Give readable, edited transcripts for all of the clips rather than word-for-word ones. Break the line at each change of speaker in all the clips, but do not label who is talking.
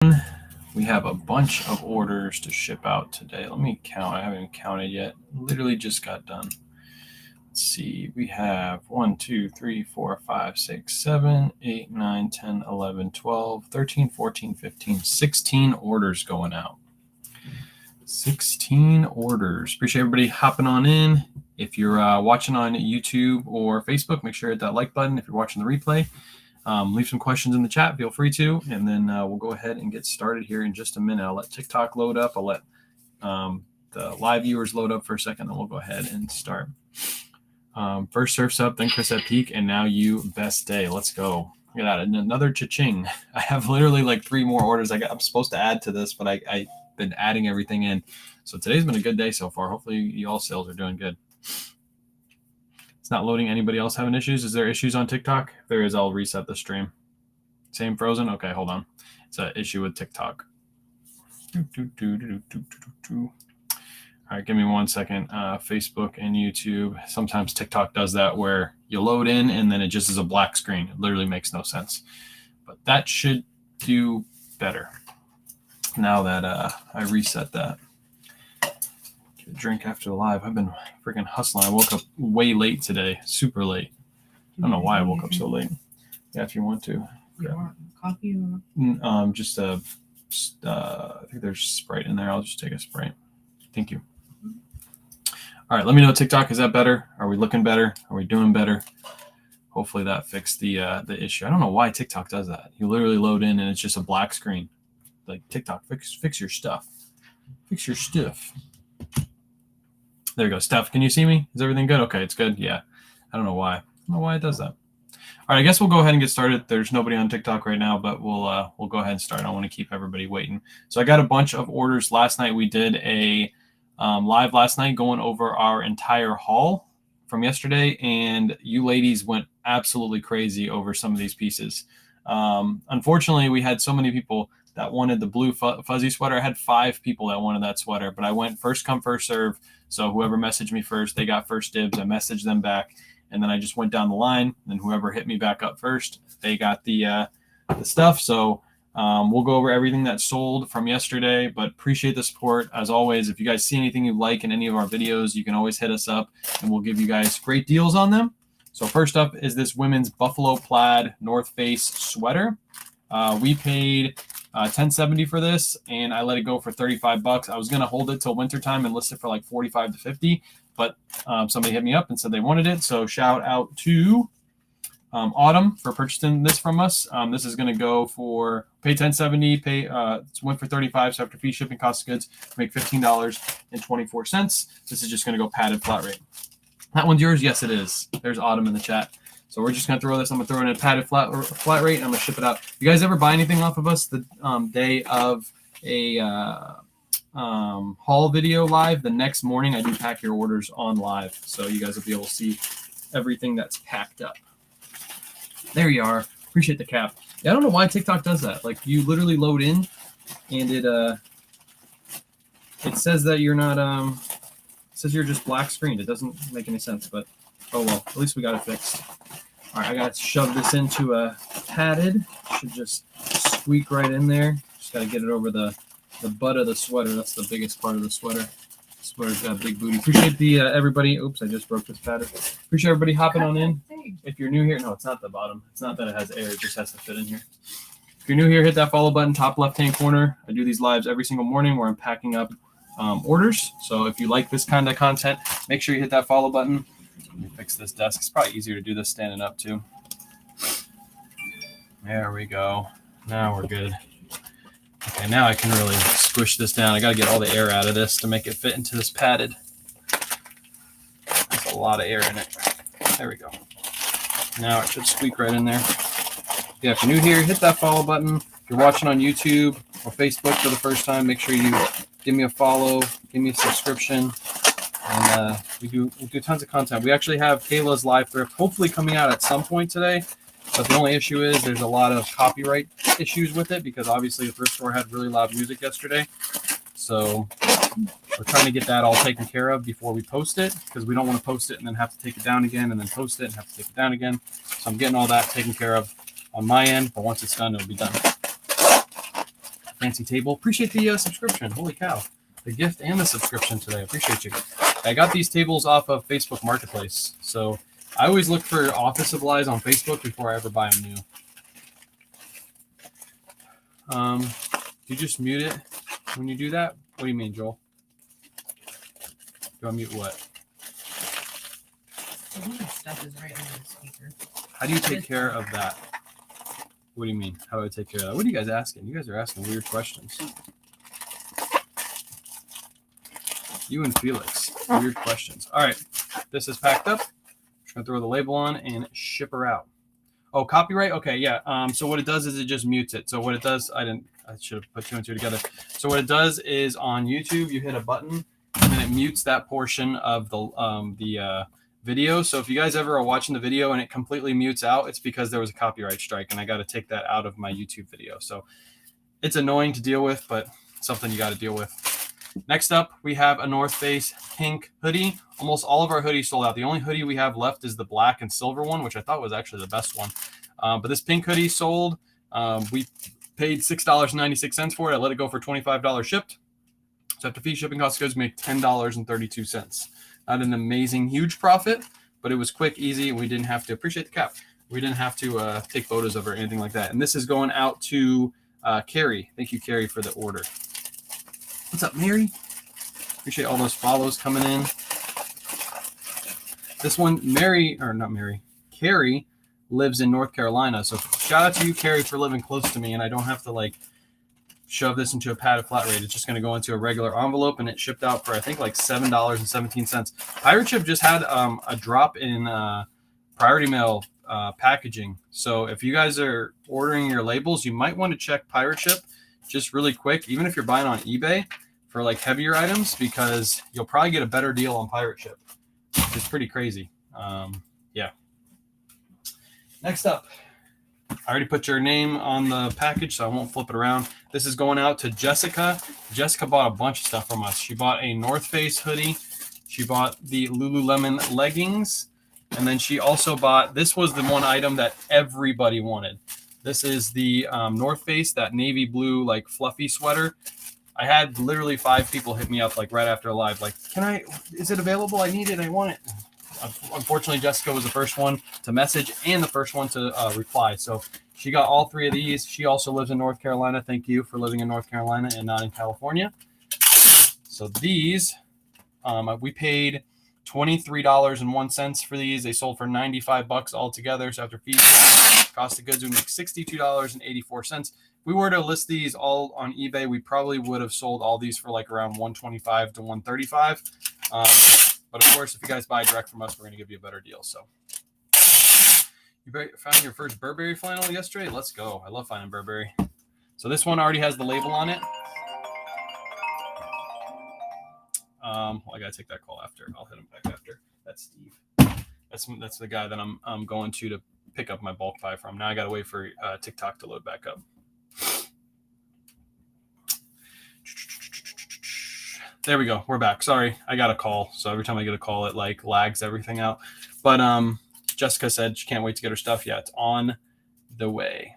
We have a bunch of orders to ship out today. Let me count. I haven't even counted yet. Literally just got done. Let's see. We have 1, 2, 3, 4, 5, 6, 7, 8, 9, 10, 11, 12, 13, 14, 15, 16 orders going out. 16 orders. Appreciate everybody hopping on in. If you're watching on YouTube or Facebook, make sure to hit that like button. If you're watching the replay, leave some questions in the chat. Feel free to. And then we'll go ahead and get started here in just a minute. I'll let TikTok load up. I'll let the live viewers load up for a second. Then we'll go ahead and start. First Surf's up, then Chris at peak, and now you best day. Let's go. Look at that. And another cha-ching. I have literally like 3 more orders I'm supposed to add to this, but I've been adding everything in. So today's been a good day so far. Hopefully y'all sales are doing good. It's not loading. Anybody else having issues? Is there issues on TikTok? If there is, I'll reset the stream. Same frozen? Okay, hold on. It's an issue with TikTok. All right, give me 1 second. Facebook and YouTube. Sometimes TikTok does that where you load in and then it just is a black screen. It literally makes no sense. But that should do better now that I reset that. Get a drink after the live. I've been freaking hustling. I woke up way late today, super late. I don't know why I woke up so late. Yeah, if you want to.
You want coffee or?
Just I think there's Sprite in there. I'll just take a Sprite. Thank you. All right, let me know, TikTok, is that better? Are we looking better? Are we doing better? Hopefully that fixed the issue. I don't know why TikTok does that. You literally load in and it's just a black screen. Like, TikTok, fix your stuff. Fix your stuff. There you go. Steph, can you see me? Is everything good? Okay, it's good. Yeah. I don't know why. I don't know why it does that. All right, I guess we'll go ahead and get started. There's nobody on TikTok right now, but we'll go ahead and start. I don't want to keep everybody waiting. So I got a bunch of orders last night. We did a live last night going over our entire haul from yesterday, and you ladies went absolutely crazy over some of these pieces. Unfortunately, we had so many people that wanted the blue fuzzy sweater. I had 5 people that wanted that sweater, but I went first come, first serve. So whoever messaged me first, they got first dibs. I messaged them back, and then I just went down the line, and whoever hit me back up first, they got the stuff. So we'll go over everything that sold from yesterday, but appreciate the support. As always, if you guys see anything you like in any of our videos, you can always hit us up, and we'll give you guys great deals on them. So first up is this women's Buffalo Plaid North Face sweater. We paid $10.70 for this, and I let it go for $35. I was going to hold it till wintertime and list it for like $45 to $50, but somebody hit me up and said they wanted it. So shout out to Autumn for purchasing this from us. This is going to go for pay $10.70, it's went for $35. So after fee, shipping, cost of goods, make $15.24. This is just going to go padded flat rate. That one's yours? Yes, it is. There's Autumn in the chat. So we're just going to throw this. I'm going to throw it in a padded flat rate, and I'm going to ship it out. You guys ever buy anything off of us the day of a haul video live? The next morning, I do pack your orders on live. So you guys will be able to see everything that's packed up. There you are. Appreciate the cap. Yeah, I don't know why TikTok does that. Like, you literally load in, and it says that you're not it says you're just black screened. It doesn't make any sense, but oh well. At least we got it fixed. All right, I got to shove this into a padded. Should just squeak right in there. Just got to get it over the butt of the sweater. That's the biggest part of the sweater. The sweater's got a big booty. Appreciate the everybody. Oops, I just broke this padded. Appreciate everybody hopping on in. If you're new here, no, it's not the bottom. It's not that it has air. It just has to fit in here. If you're new here, hit that follow button, top left-hand corner. I do these lives every single morning where I'm packing up orders. So if you like this kind of content, make sure you hit that follow button. Let me fix this desk. It's probably easier to do this standing up too. There we go. Now we're good. Okay, now I can really squish this down. I got to get all the air out of this to make it fit into this padded. There's a lot of air in it. There we go. Now it should squeak right in there. Yeah, if you're new here, hit that follow button. If you're watching on YouTube or Facebook for the first time, make sure you give me a follow, give me a subscription. And we do tons of content. We actually have Kayla's live thrift hopefully coming out at some point today. But the only issue is there's a lot of copyright issues with it because obviously the thrift store had really loud music yesterday. So we're trying to get that all taken care of before we post it because we don't want to post it and then have to take it down again and then post it and have to take it down again. So I'm getting all that taken care of on my end, but once it's done, it'll be done. fancy table. Appreciate the subscription. Holy cow. The gift and the subscription today. Appreciate you. I got these tables off of Facebook Marketplace. So I always look for office supplies on Facebook before I ever buy them new. You just mute it when you do that? What do you mean, Joel? Do I mute what?
I think that stuff is right under the speaker.
How do you take care of that? What do you mean? How do I take care of that? What are you guys asking? You guys are asking weird questions. You and Felix. Weird questions. All right. This is packed up. Just going to throw the label on and ship her out. Oh, copyright? Okay, yeah. So what it does is it just mutes it. So what it does, I should have put two and two together. So what it does is on YouTube, you hit a button and then it mutes that portion of the video. So if you guys ever are watching the video and it completely mutes out, it's because there was a copyright strike and I got to take that out of my YouTube video. So it's annoying to deal with, but something you got to deal with. Next up, we have a North Face pink hoodie. Almost all of our hoodies sold out. The only hoodie we have left is the black and silver one, which I thought was actually the best one. But this pink hoodie sold. We paid $6.96 for it. I let it go for $25 shipped. So after fee, shipping costs, goods, make $10.32. Not an amazing, huge profit, but it was quick, easy. We didn't have to appreciate the cap. We didn't have to take photos of it or anything like that. And this is going out to Carrie. Thank you, Carrie, for the order. What's up, Mary? Appreciate all those follows coming in. This one, Carrie lives in North Carolina. So shout out to you, Carrie, for living close to me. And I don't have to like shove this into a padded flat rate. It's just going to go into a regular envelope and it shipped out for, I think, like $7.17. Pirate Ship just had a drop in priority mail packaging. So if you guys are ordering your labels, you might want to check Pirate Ship just really quick, even if you're buying on eBay for like heavier items, because you'll probably get a better deal on Pirate Ship. It's pretty crazy. Yeah. Next up, I already put your name on the package, so I won't flip it around. This is going out to Jessica. Jessica bought a bunch of stuff from us. She bought a North Face hoodie. She bought the Lululemon leggings. And then she also bought, this was the one item that everybody wanted. This is the North Face, that navy blue, like fluffy sweater. I had literally 5 people hit me up like right after live, like, is it available? I need it. I want it. Unfortunately, Jessica was the first one to message and the first one to reply. So she got all 3 of these. She also lives in North Carolina. Thank you for living in North Carolina and not in California. So these, we paid $23.01 for these. They sold for $95 altogether. So after fees, cost of goods, we make $62.84. If we were to list these all on eBay, we probably would have sold all these for like around $125 to $135. But of course, if you guys buy direct from us, we're going to give you a better deal. So you found your first Burberry flannel yesterday? Let's go. I love finding Burberry. So this one already has the label on it. Well, I got to take that call after. I'll hit him back after. That's Steve. That's the guy that I'm going to pick up my bulk buy from. Now I got to wait for TikTok to load back up. There we go. We're back. Sorry, I got a call. So every time I get a call, it like lags everything out. But Jessica said she can't wait to get her stuff. Yeah, it's on the way.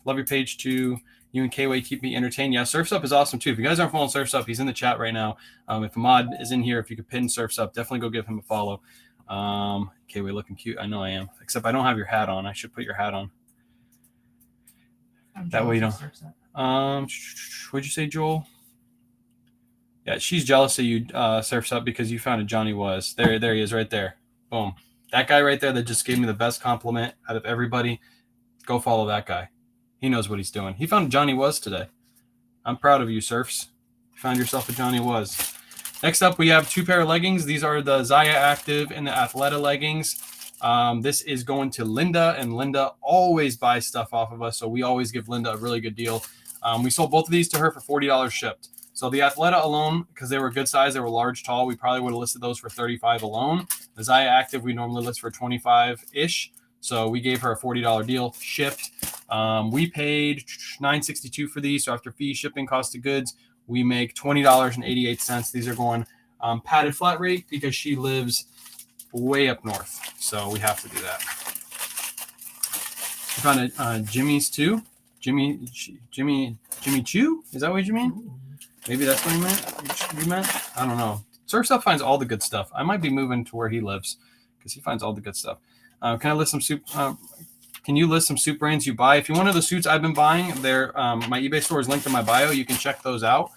Love your page too. You and K-Way keep me entertained. Yeah, Surf's Up is awesome too. If you guys aren't following Surf's Up, he's in the chat right now. If Ahmad is in here, if you could pin Surf's Up, definitely go give him a follow. K-Way looking cute. I know I am. Except I don't have your hat on. I should put your hat on. That way you don't. What'd you say, Joel? Yeah, she's jealous of you, Surf's Up, because you found a Johnny Was. There he is right there. Boom. That guy right there that just gave me the best compliment out of everybody. Go follow that guy. He knows what he's doing. He found a Johnny Was today. I'm proud of you, Surfs. You found yourself a Johnny Was. Next up, we have 2 pair of leggings. These are the Zaya Active and the Athleta Leggings. This is going to Linda, and Linda always buys stuff off of us, so we always give Linda a really good deal. We sold both of these to her for $40 shipped. So the Athleta alone, because they were a good size, they were large, tall, we probably would have listed those for $35 alone. The Zaya Active, we normally list for $25-ish. So we gave her a $40 deal, shipped. We paid $9.62 for these. So after fees, shipping, cost of goods, we make $20.88. These are going padded flat rate because she lives way up north. So we have to do that. We found a Jimmy's too. Jimmy Choo? Is that what you mean?
Ooh.
Maybe that's what you meant? I don't know. Surf Stuff finds all the good stuff. I might be moving to where he lives because he finds all the good stuff. Can I list some soup? Can you list some suit brands you buy? If you want the suits I've been buying, my eBay store is linked in my bio. You can check those out.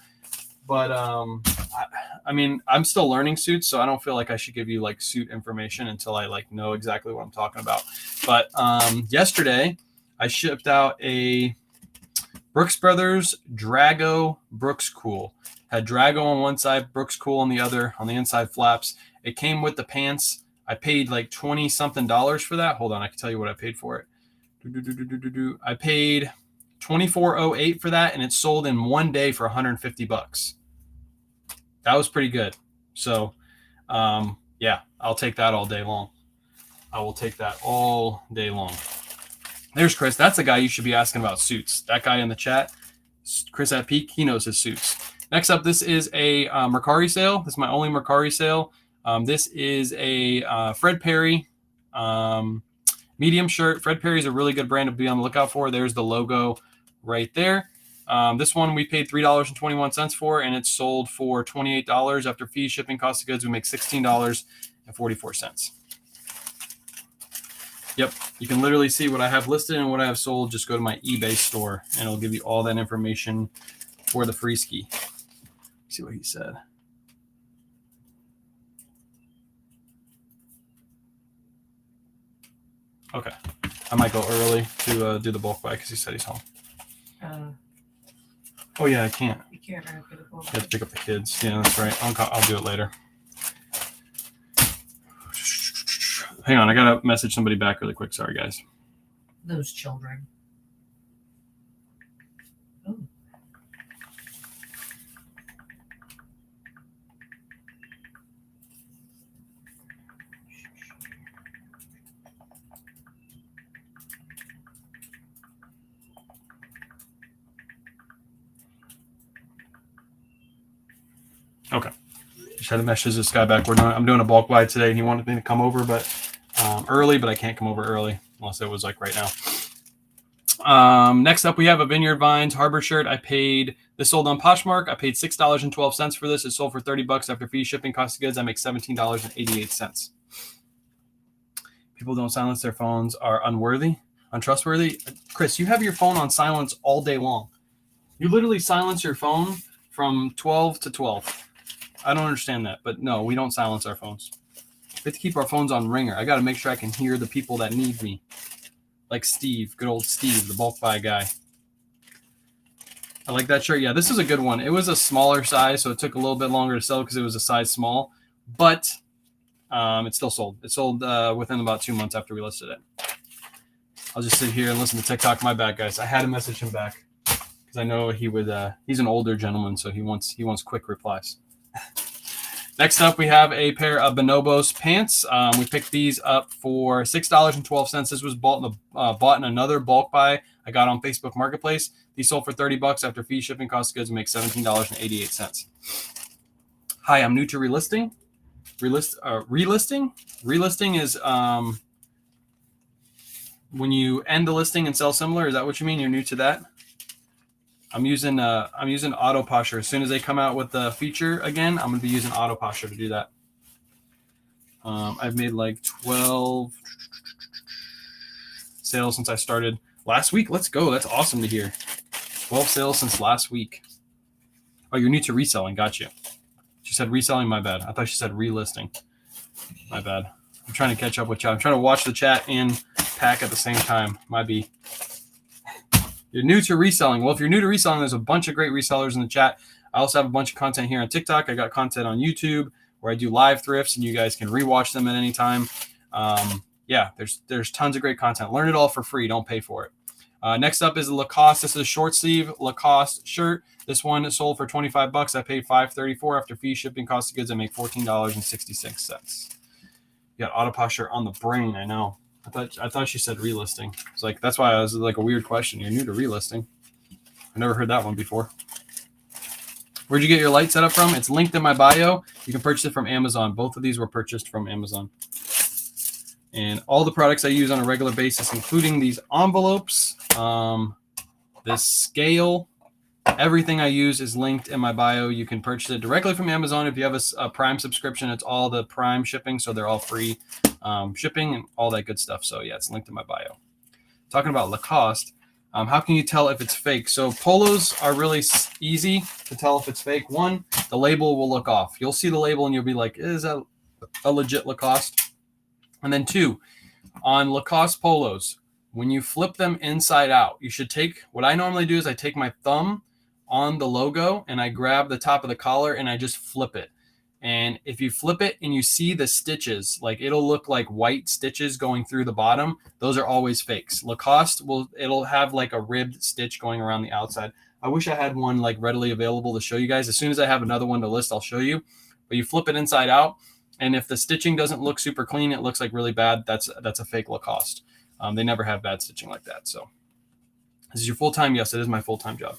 But I mean, I'm still learning suits, so I don't feel like I should give you like suit information until I like know exactly what I'm talking about. But yesterday, I shipped out a Brooks Brothers Drago Brooks Cool. Had Drago on one side, Brooks Cool on the other, on the inside flaps. It came with the pants. I paid like $20 something for that. Hold on, I can tell you what I paid for it. I paid $24.08 for that, and it sold in one day for $150. That was pretty good. So, yeah, I'll take that all day long. I will take that all day long. There's Chris. That's the guy you should be asking about suits. That guy in the chat, Chris at Peak, he knows his suits. Next up, this is a Mercari sale. This is my only Mercari sale. This is a Fred Perry medium shirt. Fred Perry is a really good brand to be on the lookout for. There's the logo right there. This one we paid $3.21 for, and it's sold for $28 after fees, shipping, cost of goods. We make $16.44. Yep, you can literally see what I have listed and what I have sold. Just go to my eBay store, and it'll give you all that information for the free ski. See what he said. Okay, I might go early to do the bulk buy because he said he's home. Oh yeah, I can't.
You can't run for the bulk.
I have to pick up the kids. Yeah, that's right. I'll do it later. Hang on, I gotta message somebody back really quick. Sorry, guys.
Those children. Oh.
Okay. Just had to message this guy back. I'm doing a bulk buy today, and he wanted me to come over, but early, but I can't come over early unless it was like right now. Next up, we have a Vineyard Vines Harbor shirt. This sold on Poshmark. I paid $6.12 for this. It sold for $30 after fees, shipping, cost of goods. I make $17.88. People don't silence their phones are untrustworthy. Chris, you have your phone on silence all day long. You literally silence your phone from 12 to 12. I don't understand that, but no, we don't silence our phones. We have to keep our phones on ringer. I got to make sure I can hear the people that need me. Like Steve, good old Steve, the bulk buy guy. I like that shirt. Yeah, this is a good one. It was a smaller size, so it took a little bit longer to sell because it was a size small, but it still sold. It sold within about 2 months after we listed it. I'll just sit here and listen to TikTok. My bad, guys. I had to message him back because I know he would. He's an older gentleman, so he wants quick replies. Next up, we have a pair of Bonobos Pants. We picked these up for $6.12. This was bought in another bulk buy I got on Facebook Marketplace. These sold for $30 after fee, shipping, cost of goods. We make $17.88. Hi, I'm new to relisting. Relisting is when you end the listing and sell similar. Is that what you mean? You're new to that? I'm using Auto Posture. As soon as they come out with the feature again, I'm gonna be using Auto Posture to do that. I've made like 12 sales since I started last week. Let's go. That's awesome to hear. 12 sales since last week. Oh, you're new to reselling. Got you. She said reselling. My bad. I thought she said relisting. My bad. I'm trying to catch up with you. I'm trying to watch the chat and pack at the same time. Might be. You're new to reselling. Well, if you're new to reselling, there's a bunch of great resellers in the chat. I also have a bunch of content here on TikTok. I got content on YouTube where I do live thrifts, and you guys can rewatch them at any time. Yeah, there's tons of great content. Learn it all for free. Don't pay for it. Next up is a Lacoste. This is a short sleeve Lacoste shirt. This one is sold for $25. I paid $5.34 after fee, shipping, cost of goods. I make $14.66. You got Auto Posture on the brain. I know. I thought she said relisting. It's like that's why I was like a weird question. You're new to relisting. I never heard that one before. Where'd you get your light setup from? It's linked in my bio. You can purchase it from Amazon. Both of these were purchased from Amazon. And all the products I use on a regular basis, including these envelopes. This scale, everything I use is linked in my bio. You can purchase it directly from Amazon. If you have a Prime subscription, it's all the Prime shipping, so they're all free shipping and all that good stuff. So yeah, it's linked in my bio. Talking about Lacoste, how can you tell if it's fake? So polos are really easy to tell if it's fake. One, the label will look off. You'll see the label and you'll be like, is that a legit Lacoste? And then two, on Lacoste polos, when you flip them inside out, you should take, what I normally do is I take my thumb on the logo and I grab the top of the collar and I just flip it. And if you flip it and you see the stitches, like it'll look like white stitches going through the bottom, those are always fakes. Lacoste it'll have like a ribbed stitch going around the outside. I wish I had one like readily available to show you guys. As soon as I have another one to list, I'll show you. But you flip it inside out, and if the stitching doesn't look super clean, it looks like really bad, that's a fake Lacoste. They never have bad stitching like that. So this is your full-time? Yes, it is my full-time job.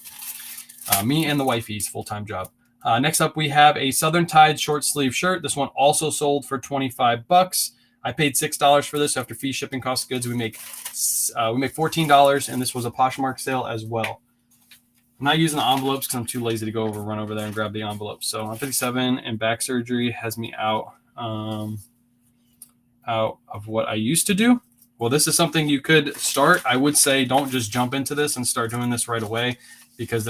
Me and the wifey's full-time job. Next up, we have a Southern Tide short sleeve shirt. This one also sold for $25. I paid $6 for this after fee, shipping, cost of goods. We make $14, and this was a Poshmark sale as well. I'm not using the envelopes because I'm too lazy to run over there and grab the envelopes. So I'm 57, and back surgery has me out of what I used to do. Well, this is something you could start. I would say don't just jump into this and start doing this right away, because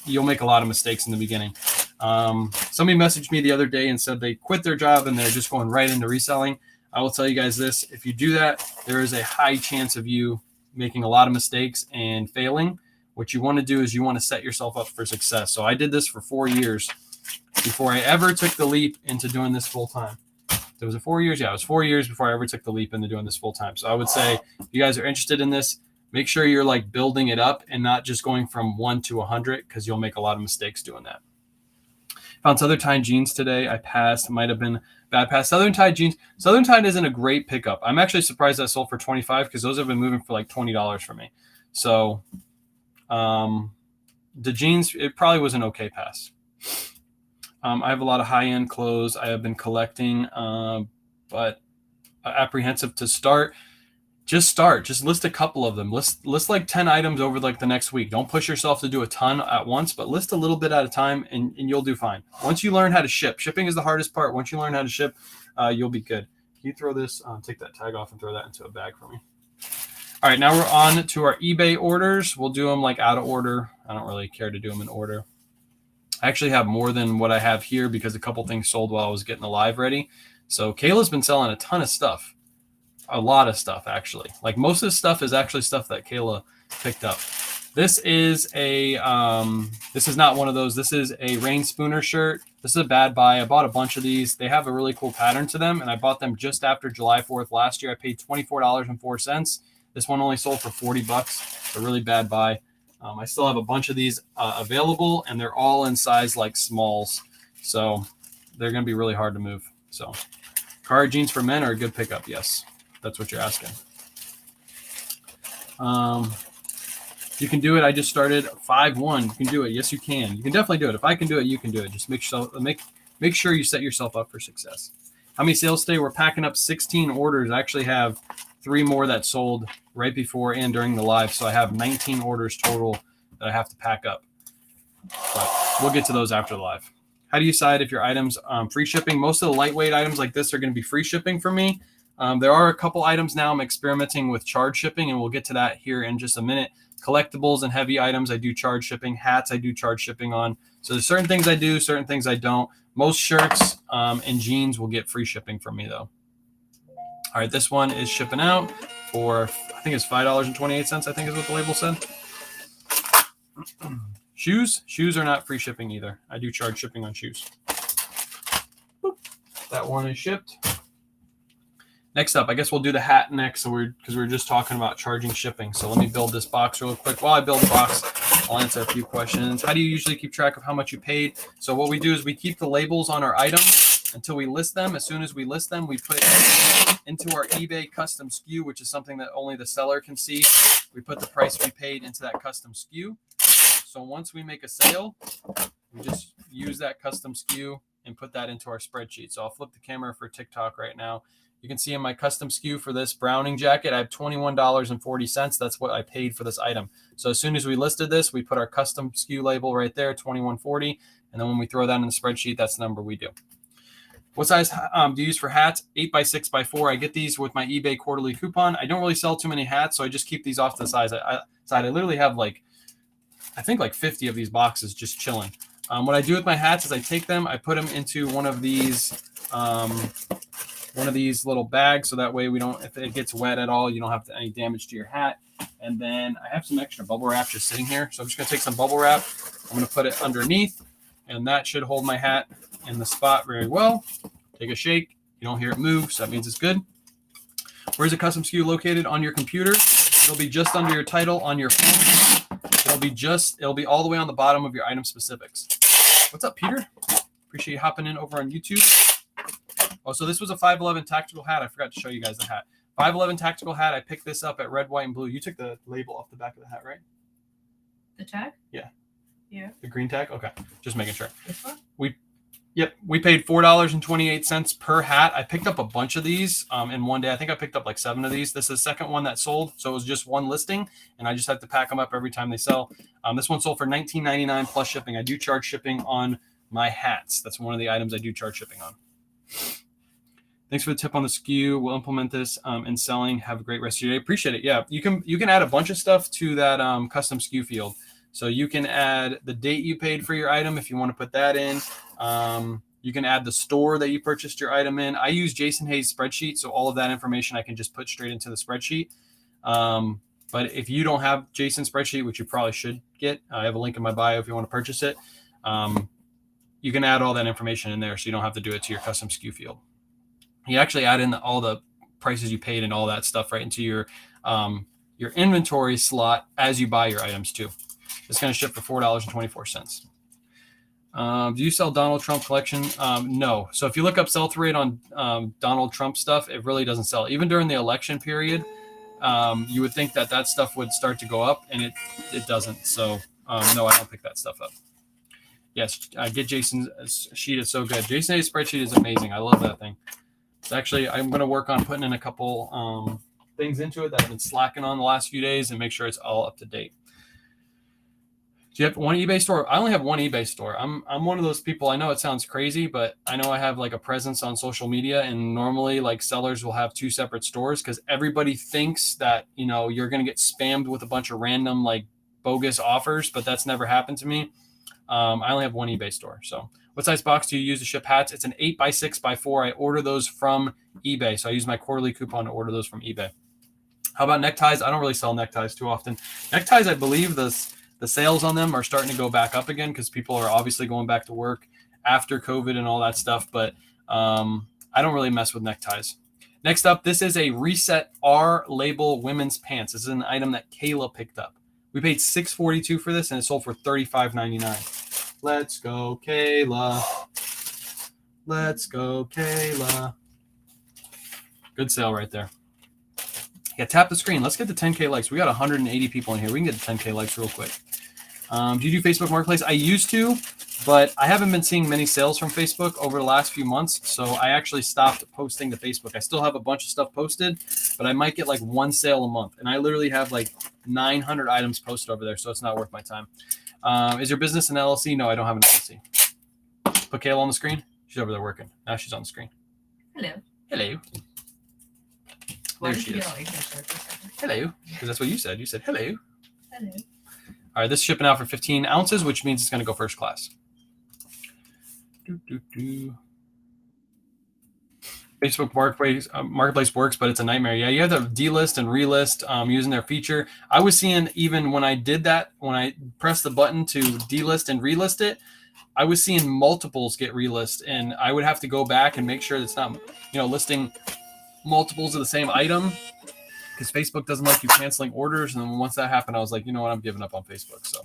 you'll make a lot of mistakes in the beginning. Somebody messaged me the other day and said they quit their job and they're just going right into reselling. I will tell you guys this: if you do that, there is a high chance of you making a lot of mistakes and failing. What you want to do is you want to set yourself up for success. So I did this for 4 years before I ever took the leap into doing this full time. It was 4 years. Yeah, it was 4 years before I ever took the leap into doing this full time. So I would say if you guys are interested in this, make sure you're like building it up and not just going from 1 to 100, because you'll make a lot of mistakes doing that. Found Southern Tide jeans today. I passed. Might have been bad pass. Southern Tide jeans. Southern Tide isn't a great pickup. I'm actually surprised that sold for $25, because those have been moving for like $20 for me. So the jeans, it probably was an okay pass. I have a lot of high-end clothes I have been collecting, but apprehensive to start. Just start. Just list a couple of them. List like 10 items over like the next week. Don't push yourself to do a ton at once, but list a little bit at a time, and you'll do fine. Once you learn how to ship, shipping is the hardest part. Once you learn how to ship, you'll be good. Can you throw this, take that tag off and throw that into a bag for me? All right, now we're on to our eBay orders. We'll do them like out of order. I don't really care to do them in order. I actually have more than what I have here because a couple things sold while I was getting the live ready. So Kayla's been selling a ton of stuff. A lot of stuff, actually. Like most of the stuff is actually stuff that Kayla picked up. This is this is not one of those. This is a Rain Spooner shirt. This is a bad buy. I bought a bunch of these. They have a really cool pattern to them, and I bought them just after July 4th last year. I paid $24.04. This one only sold for $40. It's a really bad buy. I still have a bunch of these available, and they're all in size like smalls. So they're going to be really hard to move. So Cara jeans for men are a good pickup. Yes, that's what you're asking. You can do it. I just started 5-1. You can do it. Yes, you can. You can definitely do it. If I can do it, you can do it. Just make sure you set yourself up for success. How many sales today? We're packing up 16 orders. I actually have 3 more that sold right before and during the live. So I have 19 orders total that I have to pack up. But we'll get to those after the live. How do you decide if your items free shipping? Most of the lightweight items like this are going to be free shipping for me. There are a couple items now I'm experimenting with charge shipping, and we'll get to that here in just a minute. Collectibles and heavy items, I do charge shipping. Hats, I do charge shipping on. So there's certain things I do, certain things I don't. Most shirts and jeans will get free shipping from me, though. All right, this one is shipping out for, I think it's $5.28, I think is what the label said. Shoes are not free shipping either. I do charge shipping on shoes. Boop. That one is shipped. Next up, I guess we'll do the hat next, because we're just talking about charging shipping. So let me build this box real quick. While I build the box, I'll answer a few questions. How do you usually keep track of how much you paid? So what we do is we keep the labels on our items until we list them. As soon as we list them, we put into our eBay custom SKU, which is something that only the seller can see. We put the price we paid into that custom SKU. So once we make a sale, we just use that custom SKU and put that into our spreadsheet. So I'll flip the camera for TikTok right now. You can see in my custom SKU for this Browning jacket, I have $21.40. That's what I paid for this item. So as soon as we listed this, we put our custom SKU label right there, $21.40. And then when we throw that in the spreadsheet, that's the number we do. What size do you use for hats? 8x6x4. I get these with my eBay quarterly coupon. I don't really sell too many hats, so I just keep these off to the side. I literally have like, I think like 50 of these boxes just chilling. What I do with my hats is I take them, I put them into one of these little bags, so that way we don't, if it gets wet at all, you don't have any damage to your hat. And then I have some extra bubble wrap just sitting here, so I'm just gonna take some bubble wrap. I'm gonna put it underneath, and that should hold my hat in the spot very well. Take a shake. You don't hear it move, so that means it's good. Where's the custom SKU located? On your computer. It'll be just under your title on your phone. It'll be all the way on the bottom of your item specifics. What's up, Peter? Appreciate you hopping in over on YouTube. Oh, so this was a 511 tactical hat. I forgot to show you guys the hat. 511 tactical hat. I picked this up at Red, White, and Blue. You took the label off the back of the hat, right?
The tag?
Yeah.
Yeah.
The green tag? Okay. Just making sure.
This one?
We paid $4.28 per hat. I picked up a bunch of these in one day. I think I picked up like 7 of these. This is the second one that sold, so it was just one listing, and I just have to pack them up every time they sell. This one sold for $19.99 plus shipping. I do charge shipping on my hats. That's one of the items I do charge shipping on. Thanks for the tip on the SKU. We'll implement this in selling. Have a great rest of your day. Appreciate it. Yeah, you can add a bunch of stuff to that custom SKU field. So you can add the date you paid for your item if you want to put that in. You can add the store that you purchased your item in. I use Jason Hayes' spreadsheet, so all of that information I can just put straight into the spreadsheet. But if you don't have Jason's spreadsheet, which you probably should get, I have a link in my bio if you want to purchase it. You can add all that information in there, so you don't have to do it to your custom SKU field. You actually add in all the prices you paid and all that stuff right into your inventory slot as you buy your items too. It's going to ship for $4.24. Do you sell Donald Trump collection? No. So if you look up sell-through rate on Donald Trump stuff, it really doesn't sell. Even during the election period, you would think that stuff would start to go up, and it doesn't. So no, I don't pick that stuff up. Yes, get Jason's sheet. Is so good. Jason Hayes' spreadsheet is amazing. I love that thing. It's actually, I'm going to work on putting in a couple things into it that I've been slacking on the last few days and make sure it's all up to date. Do you have one eBay store? I only have one eBay store. I'm one of those people. I know it sounds crazy, but I know I have like a presence on social media, and normally like sellers will have 2 separate stores because everybody thinks that, you know, you're going to get spammed with a bunch of random like bogus offers, but that's never happened to me. I only have one eBay store. So what size box do you use to ship hats? It's an 8x6x4. I order those from eBay. So I use my quarterly coupon to order those from eBay. How about neckties? I don't really sell neckties too often. Neckties, I believe the sales on them are starting to go back up again because people are obviously going back to work after COVID and all that stuff. But I don't really mess with neckties. Next up, this is a Reset R label women's pants. This is an item that Kayla picked up. We paid $6.42 for this, and it sold for $35.99. Let's go, Kayla. Let's go, Kayla. Good sale right there. Yeah, tap the screen. Let's get to 10K likes. We got 180 people in here. We can get to 10K likes real quick. Do you do Facebook Marketplace? I used to, but I haven't been seeing many sales from Facebook over the last few months, so I actually stopped posting to Facebook. I still have a bunch of stuff posted, but I might get like 1 sale a month, and I literally have like 900 items posted over there, so it's not worth my time. Is your business an LLC? No, I don't have an LLC. Put Kayla on the screen. She's over there working. Now she's on the screen.
Hello.
Hello.
Why
There she is. Hello. Because that's what you said. You said hello.
Hello.
All right, this is shipping out for 15 ounces, which means it's going to go first class. Facebook Marketplace works, but it's a nightmare. Yeah, you have to delist and relist using their feature. I was seeing even when I did that, when I pressed the button to delist and relist it, I was seeing multiples get relist, and I would have to go back and make sure it's not, listing multiples of the same item, because Facebook doesn't like you canceling orders. And then once that happened, I was like, you know what, I'm giving up on Facebook. So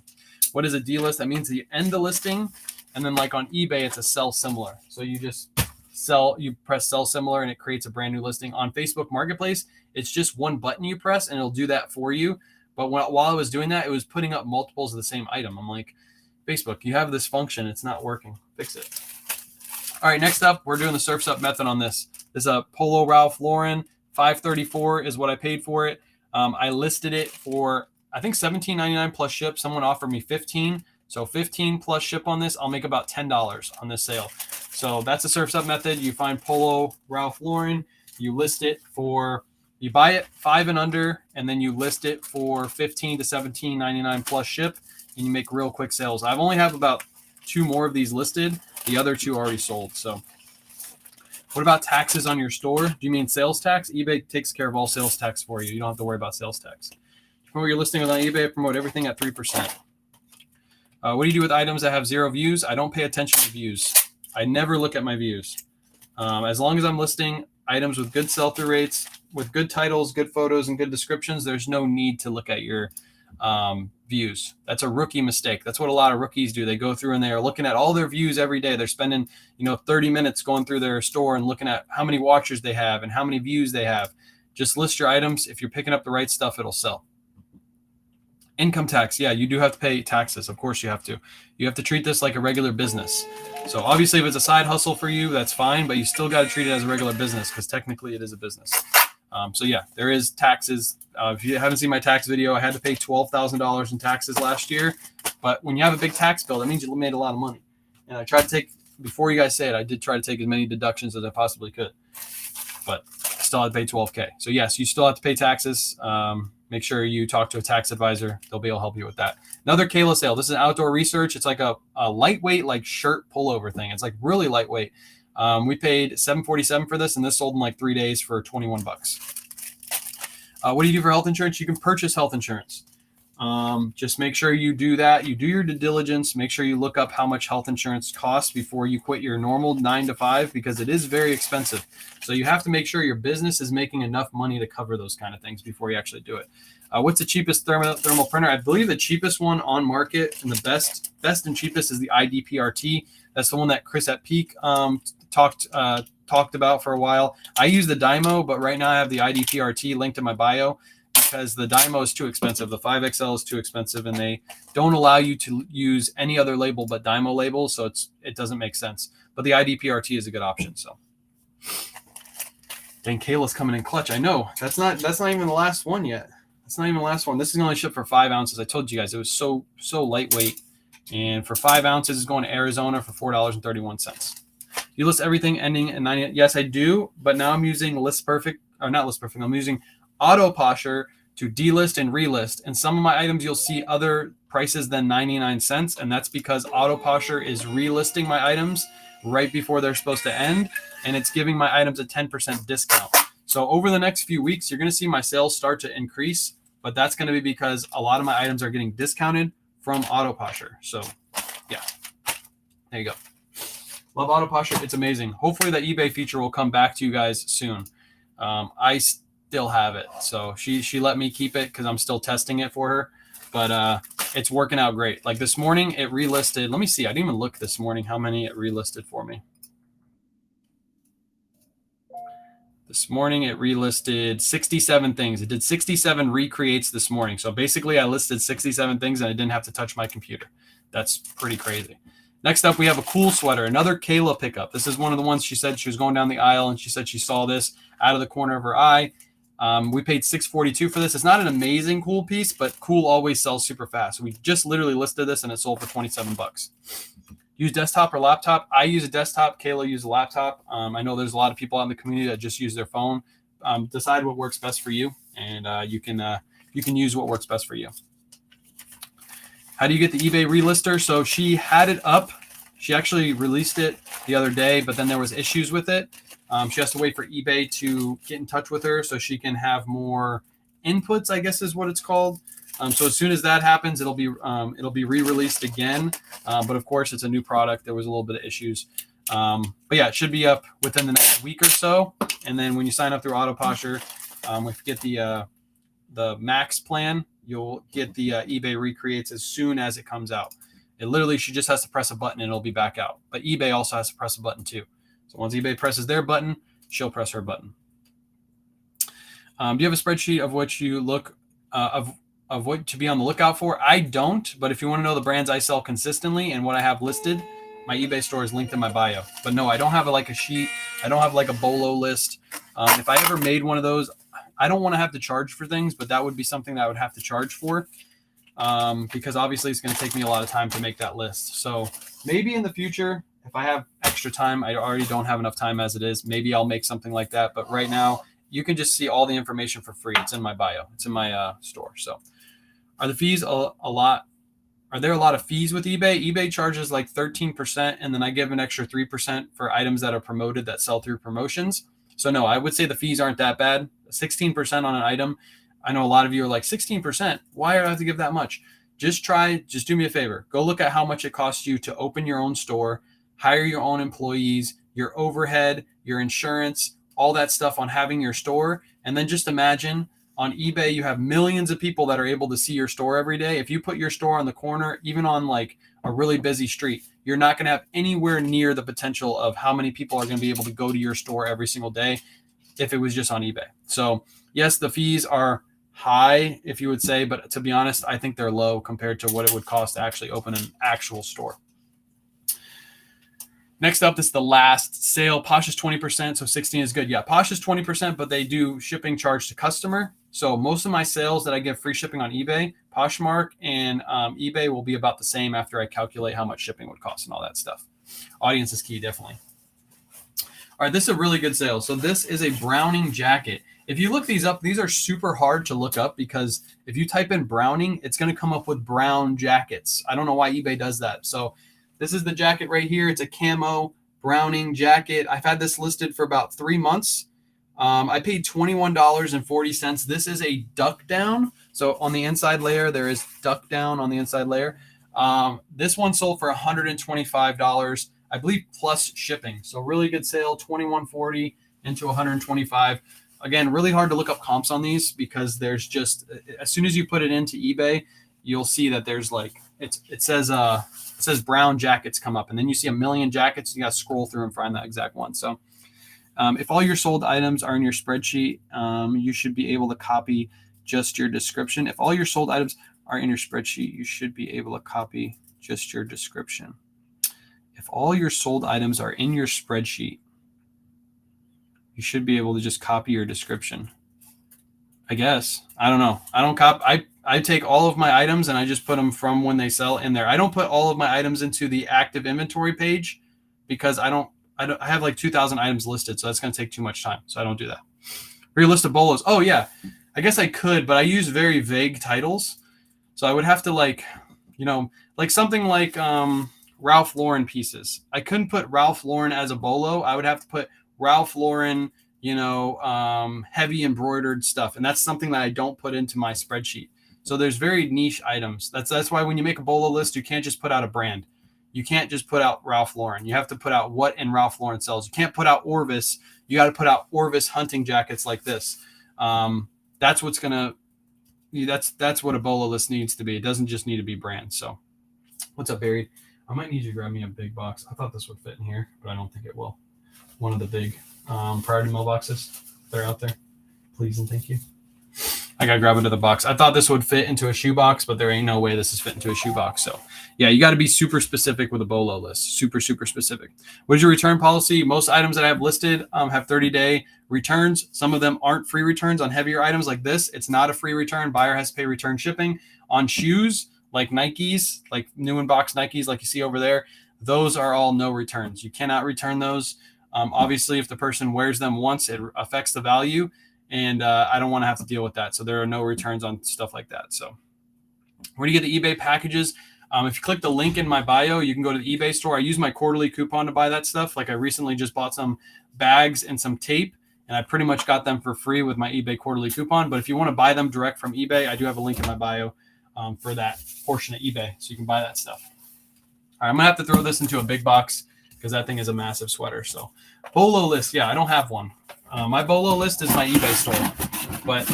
what is a delist? That means you end the listing, and then like on eBay, it's a sell similar. So you just you press sell similar, and it creates a brand new listing. On Facebook Marketplace, it's just one button you press, and it'll do that for you. But while I was doing that, it was putting up multiples of the same item. I'm like, Facebook, you have this function. It's not working. Fix it. All right, next up, we're doing the Surf's Up method on this. This is a Polo Ralph Lauren. $534 is what I paid for it. I listed it for, I think, $17.99 plus ship. Someone offered me $15. So $15 plus ship on this. I'll make about $10 on this sale. So that's the Surf's Up method. You find Polo Ralph Lauren. You list it for, you buy it 5 and under, and then you list it for $15 to $17.99 plus ship, and you make real quick sales. I've only have about 2 more of these listed. The other 2 already sold. So what about taxes on your store? Do you mean sales tax? eBay takes care of all sales tax for you. You don't have to worry about sales tax. Promote your listing on eBay. Promote everything at 3%. What do you do with items that have 0 views? I don't pay attention to views. I never look at my views. As long as I'm listing items with good sell-through rates, with good titles, good photos, and good descriptions, there's no need to look at your views. That's a rookie mistake. That's what a lot of rookies do. They go through and they are looking at all their views every day. They're spending, 30 minutes going through their store and looking at how many watchers they have and how many views they have. Just list your items. If you're picking up the right stuff, it'll sell. Income tax. Yeah, you do have to pay taxes. Of course you have to. You have to treat this like a regular business. So obviously if it's a side hustle for you, that's fine, but you still got to treat it as a regular business because technically it is a business. So yeah, there is taxes. If you haven't seen my tax video, I had to pay $12,000 in taxes last year. But when you have a big tax bill, that means you made a lot of money. And I tried to take, before you guys say it, I did try to take as many deductions as I possibly could. But I still had to pay $12K. So yes, you still have to pay taxes. Make sure you talk to a tax advisor. They'll be able to help you with that. Another Kayla sale. This is an outdoor research. It's like a lightweight like shirt pullover thing. It's like really lightweight. We paid $747 for this, and this sold in like 3 days for $21. What do you do for health insurance? You can purchase health insurance. Just make sure you do that. You do your due diligence. Make sure you look up how much health insurance costs before you quit your normal 9 to 5 because it is very expensive. So you have to make sure your business is making enough money to cover those kind of things before you actually do it. What's the cheapest thermal printer? I believe the cheapest one on market and the best and cheapest is the IDPRT. That's the one that Chris at Peak talked about for a while. I use the Dymo, but right now I have the IDPRT linked in my bio because the Dymo is too expensive. The 5XL is too expensive, and they don't allow you to use any other label but Dymo labels, so it doesn't make sense. But the IDPRT is a good option. So, dang, Kayla's coming in clutch. I know that's not even the last one yet. That's not even the last one. This is only shipped for 5 ounces. I told you guys it was so lightweight, and for 5 ounces, it's going to Arizona for $4.31. You list everything ending in 90. Yes, I do, but now I'm using List Perfect, or not List Perfect. I'm using Auto Posher to delist and relist. And some of my items you'll see other prices than 99 cents, and that's because Auto Posher is relisting my items right before they're supposed to end, and it's giving my items a 10% discount. So over the next few weeks, you're going to see my sales start to increase, but that's going to be because a lot of my items are getting discounted from Auto Posher. So yeah, there you go. Love Auto Posher. It's amazing. Hopefully that eBay feature will come back to you guys soon. I still have it. So she let me keep it because I'm still testing it for her. But it's working out great. Like this morning, it relisted. Let me see. I didn't even look this morning how many it relisted for me. This morning, it relisted 67 things. It did 67 recreates this morning. So basically, I listed 67 things and I didn't have to touch my computer. That's pretty crazy. Next up, we have a cool sweater, another Kayla pickup. This is one of the ones she said she was going down the aisle and she said she saw this out of the corner of her eye. We paid $642 for this. It's not an amazing cool piece, but cool always sells super fast. We just literally listed this and it sold for $27. Use desktop or laptop. I use a desktop. Kayla uses a laptop. I know there's a lot of people out in the community that just use their phone. Decide what works best for you, and you can use what works best for you. How do you get the eBay relister? So she had it up. She actually released it the other day, but then there was issues with it. She has to wait for eBay to get in touch with her so she can have more inputs, I guess is what it's called. So as soon as that happens, it'll be re-released again. But of course, it's a new product. There was a little bit of issues. But yeah, it should be up within the next week or so. And then when you sign up through Auto Posher, if you get the Max plan, you'll get the eBay recreates as soon as it comes out. It literally, she just has to press a button and it'll be back out. But eBay also has to press a button too. So once eBay presses their button, she'll press her button. Do you have a spreadsheet of what you look of what to be on the lookout for? I don't, but if you want to know the brands I sell consistently and what I have listed, My eBay store is linked in my bio. But no, I don't have like a sheet. I don't have like a BOLO list. If I ever made one of those, I don't want to have to charge for things, but that would be something that I would have to charge for, because obviously it's going to take me a lot of time to make that list. So maybe in the future, if I have extra time, I already don't have enough time as it is, maybe I'll make something like that. But right now, you can just see all the information for free. It's in my bio. It's in my store. So are the fees a lot? Are there a lot of fees with eBay? eBay charges like 13%, and then I give an extra 3% for items that are promoted that sell through promotions. So no, I would say the fees aren't that bad. 16% on an item. I know a lot of you are like, 16%? Why do I have to give that much? Just do me a favor. Go look at how much it costs you to open your own store, hire your own employees, your overhead, your insurance, all that stuff on having your store. And then just imagine on eBay, you have millions of people that are able to see your store every day. If you put your store on the corner, even on like a really busy street, you're not going to have anywhere near the potential of how many people are going to be able to go to your store every single day if it was just on eBay. So yes, the fees are high, if you would say, but to be honest, I think they're low compared to what it would cost to actually open an actual store. Next up is the last sale. Posh is 20%, so 16 is good. Yeah, Posh is 20%, but they do shipping charge to customer. So most of my sales that I give free shipping on eBay, Poshmark and eBay will be about the same after I calculate how much shipping would cost and all that stuff. Audience is key, definitely. All right, this is a really good sale. So this is a Browning jacket. If you look these up, these are super hard to look up because if you type in Browning, it's going to come up with brown jackets. I don't know why eBay does that. So this is the jacket right here. It's a camo Browning jacket. I've had this listed for about 3 months. I paid $21.40. This is a duck down. So on the inside layer, there is duck down on the inside layer. This one sold for $125, I believe, plus shipping. So really good sale, $21.40 into $125. Again, really hard to look up comps on these because there's just, as soon as you put it into eBay, you'll see that there's like, it says brown jackets come up, and then you see a million jackets. You got to scroll through and find that exact one. So if all your sold items are in your spreadsheet, you should be able to copy just your description. If all your sold items are in your spreadsheet, you should be able to copy just your description. If all your sold items are in your spreadsheet, you should be able to just copy your description. I guess. I don't know. I don't copy. I take all of my items and I just put them from when they sell in there. I don't put all of my items into the active inventory page because I have like 2,000 items listed, so that's going to take too much time. So I don't do that. For your list of bolos. Oh yeah, I guess I could, but I use very vague titles. So I would have to like something like Ralph Lauren pieces. I couldn't put Ralph Lauren as a bolo. I would have to put Ralph Lauren, heavy embroidered stuff. And that's something that I don't put into my spreadsheet. So there's very niche items. That's why when you make a bolo list, you can't just put out a brand. You can't just put out Ralph Lauren. You have to put out what in Ralph Lauren sells. You can't put out Orvis. You got to put out Orvis hunting jackets like this. That's what's gonna. That's what a bolo list needs to be. It doesn't just need to be brand. So, what's up, Barry? I might need you to grab me a big box. I thought this would fit in here, but I don't think it will. One of the big priority mailboxes. They're out there. Please and thank you. I gotta grab into the box. I thought this would fit into a shoebox, but there ain't no way this is fit into a shoebox. So yeah, you got to be super specific with a bolo list. Super, super specific. What is your return policy? Most items that I have listed have 30-day returns. Some of them aren't free returns. On heavier items like this, it's not a free return. Buyer has to pay return shipping. On shoes like Nikes, like new in box Nikes, like you see over there, those are all no returns. You cannot return those. Obviously, if the person wears them once, it affects the value. And I don't want to have to deal with that. So there are no returns on stuff like that. So where do you get the eBay packages? If you click the link in my bio, you can go to the eBay store. I use my quarterly coupon to buy that stuff. Like I recently just bought some bags and some tape, and I pretty much got them for free with my eBay quarterly coupon. But if you want to buy them direct from eBay, I do have a link in my bio for that portion of eBay. So you can buy that stuff. All right, I'm going to have to throw this into a big box because that thing is a massive sweater. So bolo list. Yeah, I don't have one. My bolo list is my eBay store, but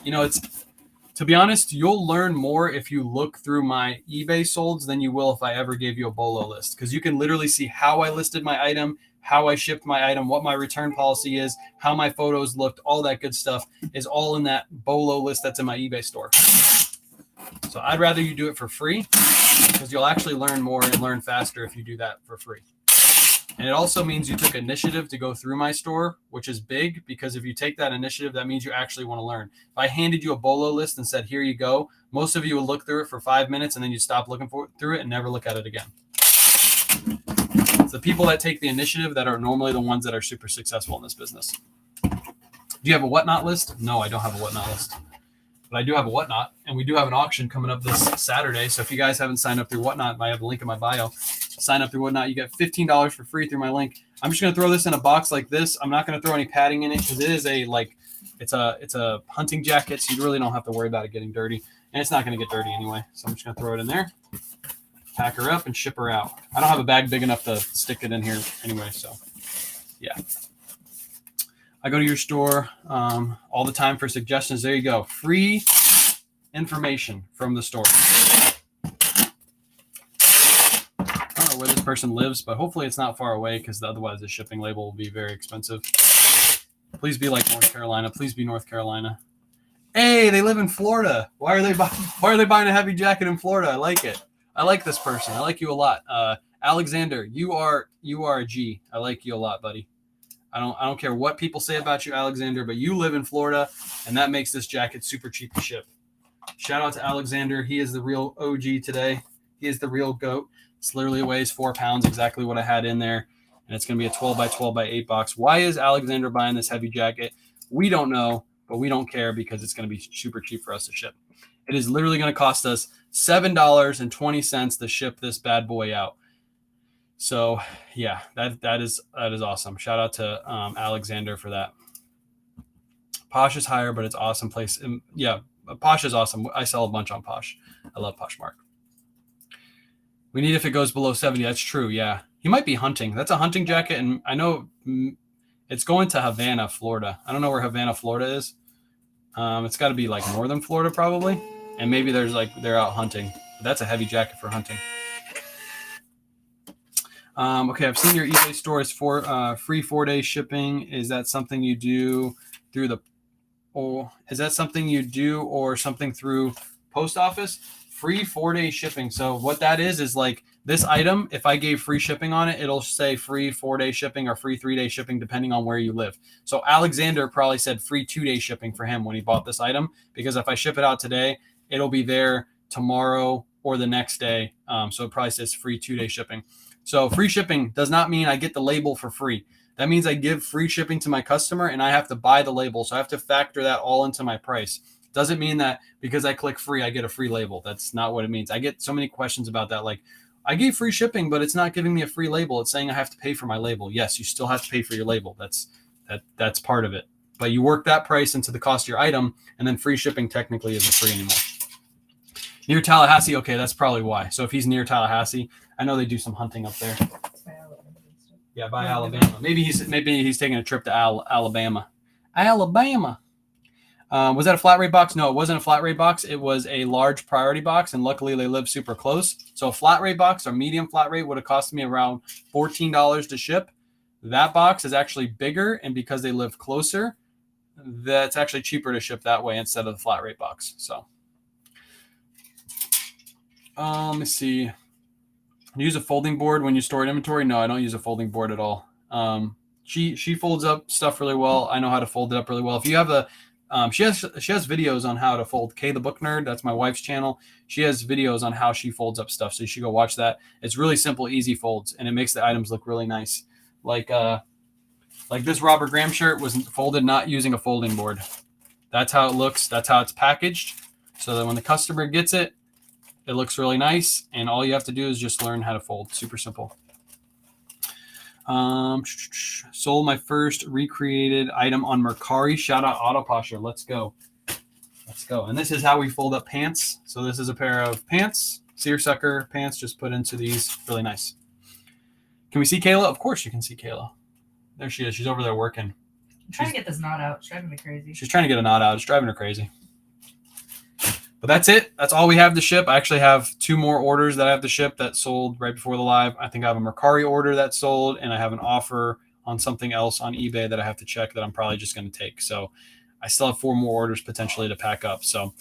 it's, to be honest, you'll learn more if you look through my eBay solds than you will if I ever gave you a bolo list, because you can literally see how I listed my item, how I shipped my item, what my return policy is, how my photos looked, all that good stuff is all in that bolo list that's in my eBay store. So I'd rather you do it for free because you'll actually learn more and learn faster if you do that for free. And it also means you took initiative to go through my store, which is big because if you take that initiative, that means you actually want to learn. If I handed you a BOLO list and said, here you go, most of you would look through it for 5 minutes and then you'd stop looking through it and never look at it again. It's the people that take the initiative that are normally the ones that are super successful in this business. Do you have a whatnot list? No, I don't have a whatnot list. But I do have a whatnot, and we do have an auction coming up this Saturday. So if you guys haven't signed up through whatnot, I have a link in my bio. Sign up through whatnot. You get $15 for free through my link. I'm just going to throw this in a box like this. I'm not going to throw any padding in it because it is it's a hunting jacket, so you really don't have to worry about it getting dirty. And it's not going to get dirty anyway. So I'm just going to throw it in there, pack her up, and ship her out. I don't have a bag big enough to stick it in here anyway. So yeah. I go to your store all the time for suggestions. There you go. Free information from the store. I don't know where this person lives, but hopefully it's not far away because otherwise the shipping label will be very expensive. Please be like North Carolina. Please be North Carolina. Hey, they live in Florida. Why are they buying a heavy jacket in Florida? I like it. I like this person. I like you a lot. Alexander, you are a G. I like you a lot, buddy. I don't care what people say about you, Alexander, but you live in Florida, and that makes this jacket super cheap to ship. Shout out to Alexander. He is the real OG today. He is the real GOAT. This literally weighs 4 pounds, exactly what I had in there, and it's going to be a 12 by 12 by 8 box. Why is Alexander buying this heavy jacket? We don't know, but we don't care because it's going to be super cheap for us to ship. It is literally going to cost us $7.20 to ship this bad boy out. So yeah, that is awesome. Shout out to Alexander for that. Posh is higher, but it's awesome place. And yeah, Posh is awesome. I sell a bunch on Posh. I love Poshmark. We need if it goes below 70. That's true. Yeah, he might be hunting. That's a hunting jacket, and I know it's going to Havana, Florida. I don't know where Havana, Florida is. It's got to be like northern Florida probably, and maybe they're out hunting. But that's a heavy jacket for hunting. Okay, I've seen your eBay store is for free 4-day shipping. Is that something you do through or something through post office? Free 4-day shipping. So what that is like this item, if I gave free shipping on it, it'll say free 4-day shipping or free 3-day shipping depending on where you live. So Alexander probably said free 2-day shipping for him when he bought this item, because if I ship it out today, it'll be there tomorrow or the next day. So it probably says free 2-day shipping. So free shipping does not mean I get the label for free. That means I give free shipping to my customer and I have to buy the label. So I have to factor that all into my price. Doesn't mean that because I click free, I get a free label. That's not what it means. I get so many questions about that. Like, I gave free shipping, but it's not giving me a free label. It's saying I have to pay for my label. Yes, you still have to pay for your label. That's part of it. But you work that price into the cost of your item, and then free shipping technically isn't free anymore. Near Tallahassee, okay, that's probably why. So if he's near Tallahassee, I know they do some hunting up there. Yeah, by Alabama. Maybe he's taking a trip to Alabama. Alabama. Was that a flat rate box? No, it wasn't a flat rate box. It was a large priority box, and luckily they live super close. So a flat rate box or medium flat rate would have cost me around $14 to ship. That box is actually bigger, and because they live closer, that's actually cheaper to ship that way instead of the flat rate box. So let me see. Use a folding board when you store inventory? No, I don't use a folding board at all. She folds up stuff really well. I know how to fold it up really well. If you have the she has videos on how to fold. Kay the Book Nerd, that's my wife's channel. She has videos on how she folds up stuff, so you should go watch that. It's really simple, easy folds, and it makes the items look really nice. Like this Robert Graham shirt was folded not using a folding board. That's how it looks. That's how it's packaged, so that when the customer gets it, it looks really nice, and all you have to do is just learn how to fold. Super simple. Sold my first recreated item on Mercari. Shout out Autoposher. Let's go. And this is how we fold up pants. So this is a pair of pants, seersucker pants, just put into these. Really nice. Can we see Kayla? Of course you can see Kayla. There she is. She's over there working.
I'm trying to get this knot out. It's driving me crazy.
She's trying to get a knot out. It's driving her crazy. But that's it. That's all we have to ship. I actually have 2 more orders that I have to ship that sold right before the live. I think I have a Mercari order that sold, and I have an offer on something else on eBay that I have to check that I'm probably just going to take. So I still have 4 more orders potentially to pack up. So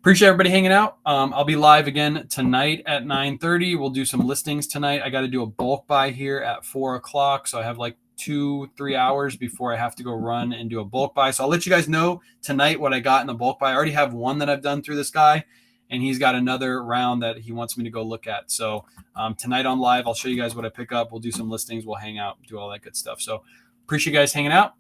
Appreciate everybody hanging out. I'll be live again tonight at 9:30. We'll do some listings tonight. I got to do a bulk buy here at 4 o'clock. So I have like 2-3 hours before I have to go run and do a bulk buy. So I'll let you guys know tonight what I got in the bulk buy. I already have one that I've done through this guy, and he's got another round that he wants me to go look at. So tonight on live, I'll show you guys what I pick up. We'll do some listings. We'll hang out, do all that good stuff. So appreciate you guys hanging out.